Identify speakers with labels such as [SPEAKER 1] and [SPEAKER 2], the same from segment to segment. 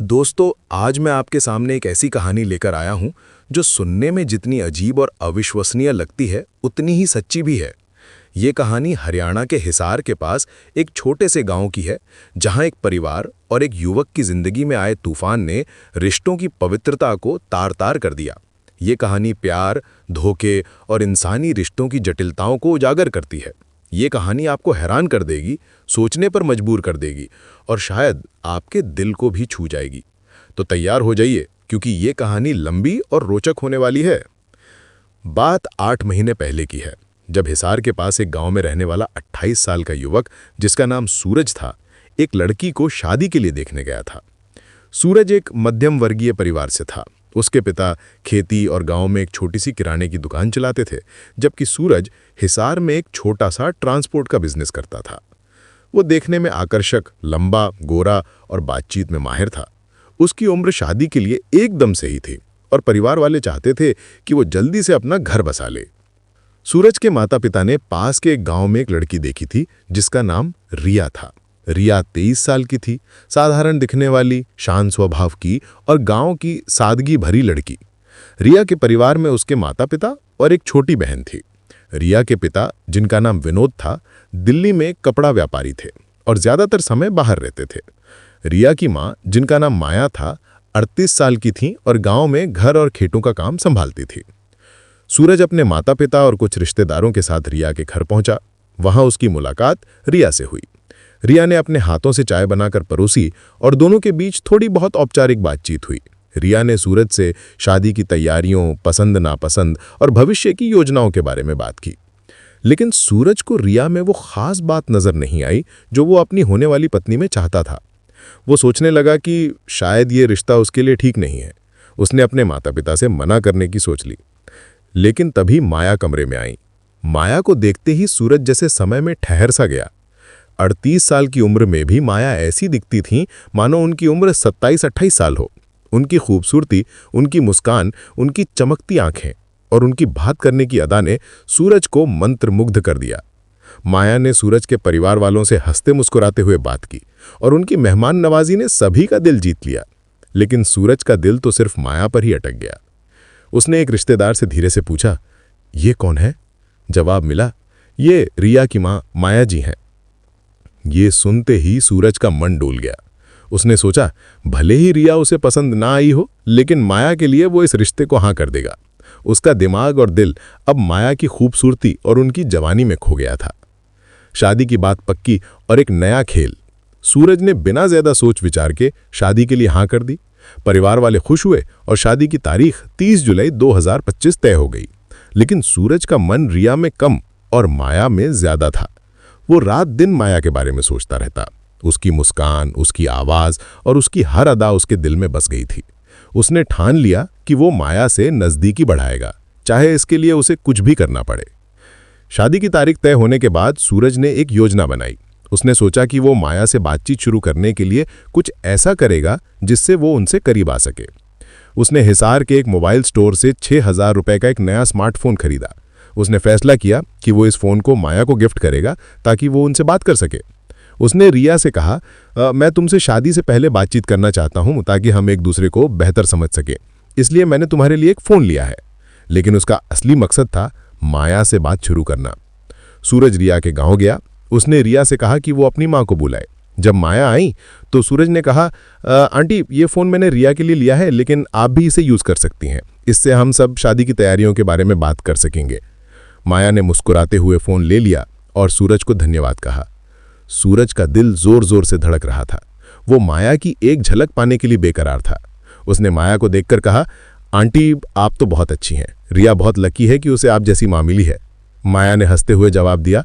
[SPEAKER 1] दोस्तों, आज मैं आपके सामने एक ऐसी कहानी लेकर आया हूं जो सुनने में जितनी अजीब और अविश्वसनीय लगती है उतनी ही सच्ची भी है। ये कहानी हरियाणा के हिसार के पास एक छोटे से गांव की है, जहां एक परिवार और एक युवक की जिंदगी में आए तूफान ने रिश्तों की पवित्रता को तार-तार कर दिया। ये कहानी प्यार, धोखे और इंसानी रिश्तों की जटिलताओं को उजागर करती है। ये कहानी आपको हैरान कर देगी, सोचने पर मजबूर कर देगी और शायद आपके दिल को भी छू जाएगी। तो तैयार हो जाइए, क्योंकि ये कहानी लंबी और रोचक होने वाली है। बात 8 महीने पहले की है, जब हिसार के पास एक गांव में रहने वाला 28 साल का युवक, जिसका नाम सूरज था, एक लड़की को शादी के लिए देखने गया था। सूरज एक मध्यम वर्गीय परिवार से था। उसके पिता खेती और गांव में एक छोटी सी किराने की दुकान चलाते थे, जबकि सूरज हिसार में एक छोटा सा ट्रांसपोर्ट का बिजनेस करता था। वो देखने में आकर्षक, लंबा, गोरा और बातचीत में माहिर था। उसकी उम्र शादी के लिए एकदम सही थी और परिवार वाले चाहते थे कि वो जल्दी से अपना घर बसा ले। सूरज के माता पिता ने पास के एक गांव में एक लड़की देखी थी, जिसका नाम रिया था। रिया 23 साल की थी, साधारण दिखने वाली, शांत स्वभाव की और गांव की सादगी भरी लड़की। रिया के परिवार में उसके माता पिता और एक छोटी बहन थी। रिया के पिता, जिनका नाम विनोद था, दिल्ली में कपड़ा व्यापारी थे और ज्यादातर समय बाहर रहते थे। रिया की मां, जिनका नाम माया था, 38 साल की थी और गांव में घर और खेतों का काम संभालती थी। सूरज अपने माता पिता और कुछ रिश्तेदारों के साथ रिया के घर पहुंचा। वहां उसकी मुलाकात रिया से हुई। रिया ने अपने हाथों से चाय बनाकर परोसी और दोनों के बीच थोड़ी बहुत औपचारिक बातचीत हुई। रिया ने सूरज से शादी की तैयारियों, पसंद नापसंद और भविष्य की योजनाओं के बारे में बात की। लेकिन सूरज को रिया में वो खास बात नजर नहीं आई जो वो अपनी होने वाली पत्नी में चाहता था। वो सोचने लगा कि शायद ये रिश्ता उसके लिए ठीक नहीं है। उसने अपने माता पिता से मना करने की सोच ली। लेकिन तभी माया कमरे में आई। माया को देखते ही सूरज जैसे समय में ठहर सा गया। 38 साल की उम्र में भी माया ऐसी दिखती थी मानो उनकी उम्र 27-28 साल हो। उनकी खूबसूरती, उनकी मुस्कान, उनकी चमकती आंखें और उनकी बात करने की अदा ने सूरज को मंत्रमुग्ध कर दिया। माया ने सूरज के परिवार वालों से हंसते मुस्कुराते हुए बात की और उनकी मेहमान नवाजी ने सभी का दिल जीत लिया। लेकिन सूरज का दिल तो सिर्फ माया पर ही अटक गया। उसने एक रिश्तेदार से धीरे से पूछा, ये कौन है? जवाब मिला, ये रिया की मां माया जी हैं। ये सुनते ही सूरज का मन डोल गया। उसने सोचा, भले ही रिया उसे पसंद ना आई हो, लेकिन माया के लिए वो इस रिश्ते को हाँ कर देगा। उसका दिमाग और दिल अब माया की खूबसूरती और उनकी जवानी में खो गया था। शादी की बात पक्की और एक नया खेल। सूरज ने बिना ज्यादा सोच विचार के शादी के लिए हाँ कर दी। परिवार वाले खुश हुए और शादी की तारीख 30 जुलाई 2025 तय हो गई। लेकिन सूरज का मन रिया में कम और माया में ज्यादा था। वो रात दिन माया के बारे में सोचता रहता। उसकी मुस्कान, उसकी आवाज और उसकी हर अदा उसके दिल में बस गई थी। उसने ठान लिया कि वो माया से नजदीकी बढ़ाएगा, चाहे इसके लिए उसे कुछ भी करना पड़े। शादी की तारीख तय होने के बाद सूरज ने एक योजना बनाई। उसने सोचा कि वो माया से बातचीत शुरू करने के लिए कुछ ऐसा करेगा जिससे वो उनसे करीब आ सके। उसने हिसार के एक मोबाइल स्टोर से 6,000 रुपए का एक नया स्मार्टफोन खरीदा। उसने फैसला किया कि वो इस फोन को माया को गिफ्ट करेगा ताकि वो उनसे बात कर सके। उसने रिया से कहा, मैं तुमसे शादी से पहले बातचीत करना चाहता हूं ताकि हम एक दूसरे को बेहतर समझ सके, इसलिए मैंने तुम्हारे लिए एक फ़ोन लिया है। लेकिन उसका असली मकसद था माया से बात शुरू करना। सूरज रिया के गांव गया। उसने रिया से कहा कि वो अपनी मां को बुलाए। जब माया आई तो सूरज ने कहा, आंटी, ये फ़ोन मैंने रिया के लिए लिया है, लेकिन आप भी इसे यूज़ कर सकती हैं। इससे हम सब शादी की तैयारियों के बारे में बात कर सकेंगे। माया ने मुस्कुराते हुए फ़ोन ले लिया और सूरज को धन्यवाद कहा। सूरज का दिल जोर जोर से धड़क रहा था। वो माया की एक झलक पाने के लिए बेकरार था। उसने माया को देखकर कहा, आंटी, आप तो बहुत अच्छी हैं। रिया बहुत लकी है कि उसे आप जैसी मां मिली है। माया ने हंसते हुए जवाब दिया,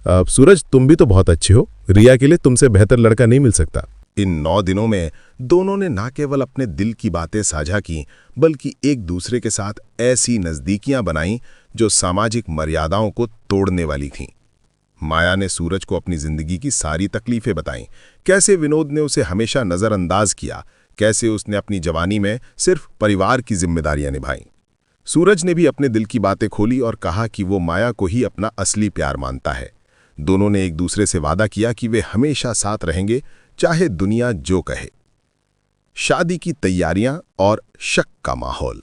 [SPEAKER 1] सूरज, तुम भी तो बहुत अच्छे हो। रिया के लिए तुमसे बेहतर लड़का नहीं मिल सकता। इन 9 दिनों में दोनों ने न केवल अपने दिल की बातें साझा की, बल्कि एक दूसरे के साथ ऐसी नज़दीकियां बनाईं जो सामाजिक मर्यादाओं को तोड़ने वाली थीं। माया ने सूरज को अपनी जिंदगी की सारी तकलीफें बताईं, कैसे विनोद ने उसे हमेशा नज़रअंदाज किया, कैसे उसने अपनी जवानी में सिर्फ परिवार की जिम्मेदारियां निभाईं। सूरज ने भी अपने दिल की बातें खोली और कहा कि वो माया को ही अपना असली प्यार मानता है। दोनों ने एक दूसरे से वादा किया कि वे हमेशा साथ रहेंगे, चाहे दुनिया जो कहे।
[SPEAKER 2] शादी की तैयारियां और शक का माहौल।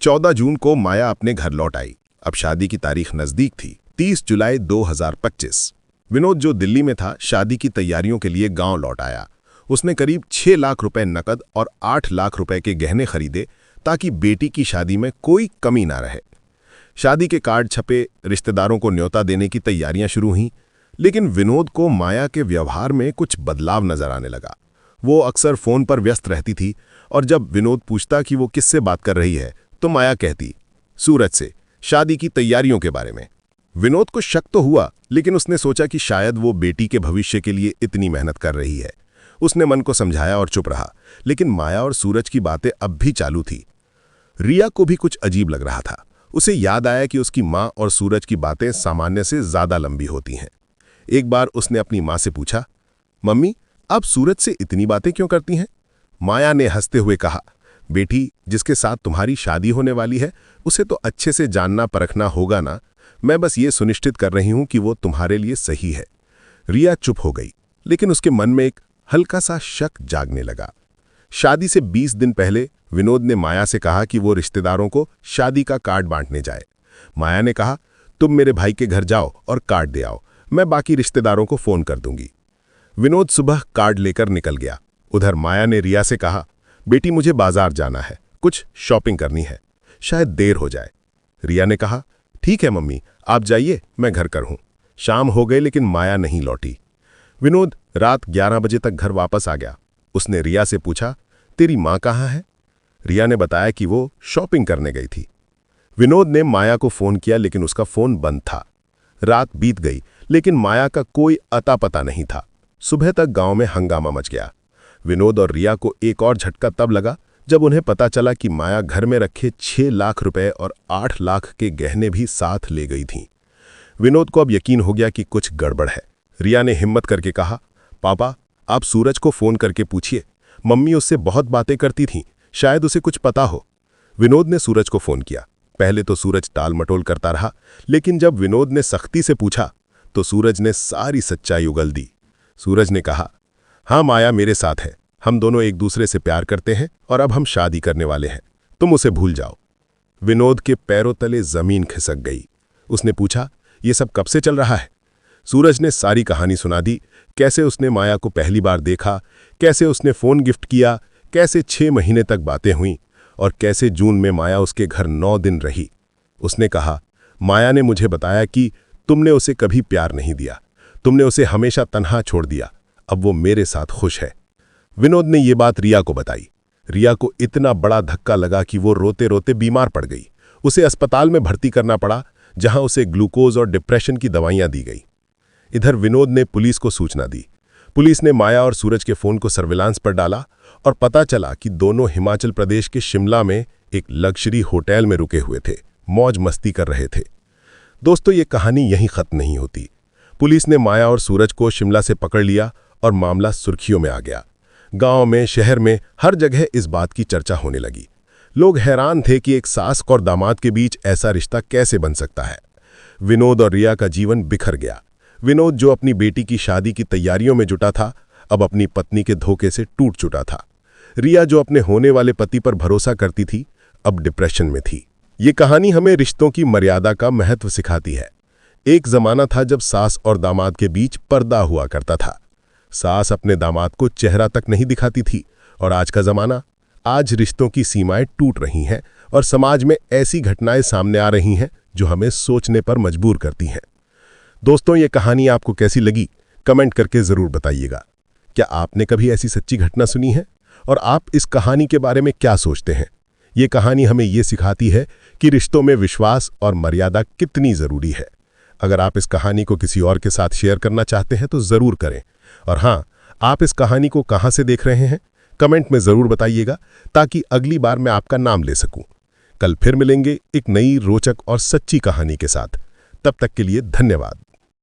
[SPEAKER 2] 14 जून को माया अपने घर लौट आई। अब शादी की तारीख नजदीक थी, 30 जुलाई 2025। विनोद जो दिल्ली में था, शादी की तैयारियों के लिए गांव लौट आया। उसने करीब 6 लाख रुपए नकद और 8 लाख रुपए के गहने खरीदे ताकि बेटी की शादी में कोई कमी ना रहे। शादी के कार्ड छपे, रिश्तेदारों को न्योता देने की तैयारियां शुरू हुईं, लेकिन विनोद को माया के व्यवहार में कुछ बदलाव नजर आने लगा। वो अक्सर फोन पर व्यस्त रहती थी और जब विनोद पूछता कि वो किससे बात कर रही है तो माया कहती, सूरज से, शादी की तैयारियों के बारे में। विनोद को शक तो हुआ, लेकिन उसने सोचा कि शायद वो बेटी के भविष्य के लिए इतनी मेहनत कर रही है। उसने मन को समझाया और चुप रहा, लेकिन माया और सूरज की बातें अब भी चालू थी। रिया को भी कुछ अजीब लग रहा था। उसे याद आया कि उसकी माँ और सूरज की बातें सामान्य से ज्यादा लंबी होती हैं। एक बार उसने अपनी माँ से पूछा, मम्मी, आप सूरज से इतनी बातें क्यों करती हैं? माया ने हंसते हुए कहा, बेटी, जिसके साथ तुम्हारी शादी होने वाली है उसे तो अच्छे से जानना परखना होगा ना। मैं बस ये सुनिश्चित कर रही हूं कि वो तुम्हारे लिए सही है। रिया चुप हो गई, लेकिन उसके मन में एक हल्का सा शक जागने लगा। शादी से 20 दिन पहले विनोद ने माया से कहा कि वो रिश्तेदारों को शादी का कार्ड बांटने जाए। माया ने कहा, तुम मेरे भाई के घर जाओ और कार्ड दे आओ, मैं बाकी रिश्तेदारों को फोन कर दूंगी। विनोद सुबह कार्ड लेकर निकल गया। उधर माया ने रिया से कहा, बेटी, मुझे बाजार जाना है, कुछ शॉपिंग करनी है, शायद देर हो जाए। रिया ने कहा, ठीक है मम्मी, आप जाइए, मैं घर कर हूं। शाम हो गई, लेकिन माया नहीं लौटी। विनोद रात 11 बजे तक घर वापस आ गया। उसने रिया से पूछा, तेरी माँ कहाँ है? रिया ने बताया कि वो शॉपिंग करने गई थी। विनोद ने माया को फोन किया, लेकिन उसका फोन बंद था। रात बीत गई, लेकिन माया का कोई अता पता नहीं था। सुबह तक गांव में हंगामा मच गया। विनोद और रिया को एक और झटका तब लगा जब उन्हें पता चला कि माया घर में रखे 6 लाख रुपए और 8 लाख के गहने भी साथ ले गई थीं। विनोद को अब यकीन हो गया कि कुछ गड़बड़ है। रिया ने हिम्मत करके कहा, पापा, आप सूरज को फोन करके पूछिए, मम्मी उससे बहुत बातें करती थीं, शायद उसे कुछ पता हो। विनोद ने सूरज को फोन किया। पहले तो सूरज टाल मटोल करता रहा, लेकिन जब विनोद ने सख्ती से पूछा तो सूरज ने सारी सच्चाई उगल दी। सूरज ने कहा, हाँ माया मेरे साथ है, हम दोनों एक दूसरे से प्यार करते हैं और अब हम शादी करने वाले हैं, तुम उसे भूल जाओ। विनोद के पैरों तले जमीन खिसक गई। उसने पूछा, ये सब कब से चल रहा है? सूरज ने सारी कहानी सुना दी, कैसे उसने माया को पहली बार देखा, कैसे उसने फोन गिफ्ट किया, कैसे 6 महीने तक बातें हुईं और कैसे जून में माया उसके घर 9 दिन रही। उसने कहा, माया ने मुझे बताया कि तुमने उसे कभी प्यार नहीं दिया, तुमने उसे हमेशा तन्हा छोड़ दिया, अब वो मेरे साथ खुश है। विनोद ने ये बात रिया को बताई। रिया को इतना बड़ा धक्का लगा कि वो रोते रोते बीमार पड़ गई। उसे अस्पताल में भर्ती करना पड़ा, जहां उसे ग्लूकोज और डिप्रेशन की दवाइयां दी गई। इधर विनोद ने पुलिस को सूचना दी। पुलिस ने माया और सूरज के फोन को सर्विलांस पर डाला और पता चला कि दोनों हिमाचल प्रदेश के शिमला में एक लग्जरी होटल में रुके हुए थे, मौज मस्ती कर रहे थे। दोस्तों, ये कहानी यहीं खत्म नहीं होती। पुलिस ने माया और सूरज को शिमला से पकड़ लिया और मामला सुर्खियों में आ गया। गांव में, शहर में, हर जगह इस बात की चर्चा होने लगी। लोग हैरान थे कि एक सास और दामाद के बीच ऐसा रिश्ता कैसे बन सकता है। विनोद और रिया का जीवन बिखर गया। विनोद, जो अपनी बेटी की शादी की तैयारियों में जुटा था, अब अपनी पत्नी के धोखे से टूट चुका था। रिया, जो अपने होने वाले पति पर भरोसा करती थी, अब डिप्रेशन में थी। ये कहानी हमें रिश्तों की मर्यादा का महत्व सिखाती है। एक जमाना था जब सास और दामाद के बीच पर्दा हुआ करता था। सास अपने दामाद को चेहरा तक नहीं दिखाती थी। और आज का जमाना, आज रिश्तों की सीमाएं टूट रही हैं और समाज में ऐसी घटनाएं सामने आ रही हैं जो हमें सोचने पर मजबूर करती हैं। दोस्तों, ये कहानी आपको कैसी लगी, कमेंट करके जरूर बताइएगा। क्या आपने कभी ऐसी सच्ची घटना सुनी है और आप इस कहानी के बारे में क्या सोचते हैं? ये कहानी हमें ये सिखाती है कि रिश्तों में विश्वास और मर्यादा कितनी जरूरी है। अगर आप इस कहानी को किसी और के साथ शेयर करना चाहते हैं तो जरूर करें। और हाँ, आप इस कहानी को कहां से देख रहे हैं, कमेंट में जरूर बताइएगा, ताकि अगली बार मैं आपका नाम ले सकूं। कल फिर मिलेंगे एक नई रोचक और सच्ची कहानी के साथ। तब तक के लिए धन्यवाद।